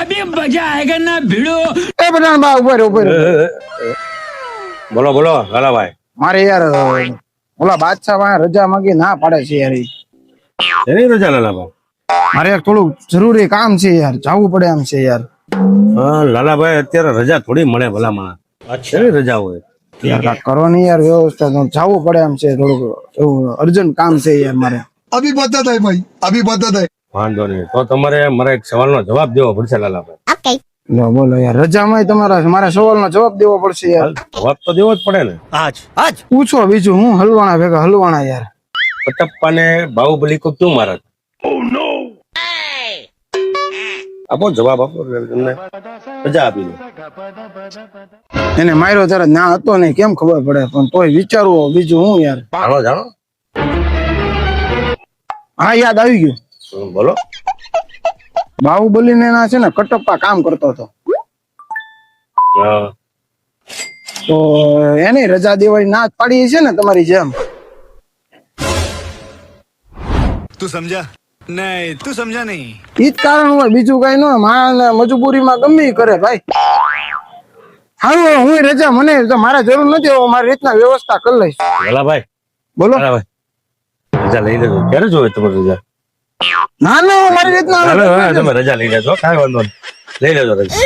अभी मजा आएगा ना भिड़ो। એ બધા બા ઉભા રહો, ઉભા રહો. બોલો બોલો લાલાભાઈ. મારે યાર ઓલા બાદશાહ વાળા રજા માંગી ના પાડે છે યાર ઈ. એની રજા લાલાભાઈ? મારે યાર થોડું જરૂરી કામ છે યાર, જાવું પડે એમ છે યાર. હા લાલાભાઈ, અત્યારે રજા થોડી મળે ભલા માણસ. અચ્છા, રજા હોય યાર કાંઈક કરો ને યાર વ્યવસ્થા, તો જાવું પડે એમ છે, થોડુંક એવું અર્જન્ટ કામ છે યાર મારે. अभी बता है भाई, अभी बता है. વાંધો નહીં, તો તમારે મારા એક સવાલનો જવાબ દેવો પડશે લાલાભાઈ. લો બોલો યાર, રજામાં તમારા મારા સવાલનો જવાબ દેવો પડશે યાર. જવાબ તો દેવો જ પડે ને. પૂછો બીજું હું, હલવાણા ભેગા હલવાણા યાર. કટપ્પાને બાહુબલી કો ક્યું મારા? આપો જવાબ, આપો, તમને રજા આપી દો. એને માર્યો ત્યારે ના હતો નહીં, કેમ ખબર પડે, પણ તોય વિચારવું બીજું હું યાર. જાણો જાણો. હા યાદ આવી ગયું. બોલો. બાહુબલી ને ના છે ને કટપ્પા કામ કરતો હતો, હા. તો એને રજા દેવાની ના જ પાડી છે ને તમારી જેમ. तू समझा नहीं, तू समझा नहीं. ઈ જ કારણ હોય, બીજું કઈ ન હોય. માણસ મજબૂરીમાં ગમે ઈ કરે ભાઈ. હા હું રજા, મને તો મારા જરૂર નથી, હવે મારી રીતના વ્યવસ્થા કરી લઈશ. લાલાભાઈ, બોલો. લાલાભાઈ, રજા લઈ લેજો. ક્યારે જોવે તમારે રજા? ના ના હું મારી રીતના તમે રજા લઈ લેજો, કાંઈ વાંધો નહીં, લઈ લેજો રજા.